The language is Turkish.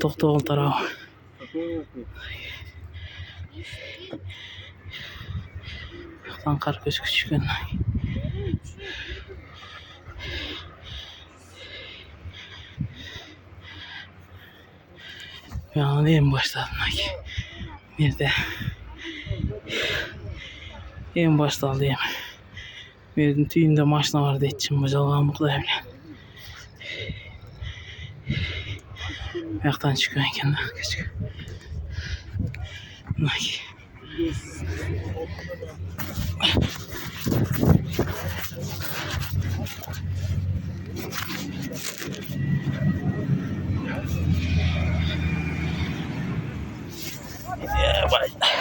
Токтогул тарабы. Кар көчкү түшкөн. Yani en başladım. Nerede? En başta alayım. Benim tüyünde maşına vardı etçim. Bacalığım mıkla bile. Ayaktan çıkıyor kendi. Küçük. Yeah, bye.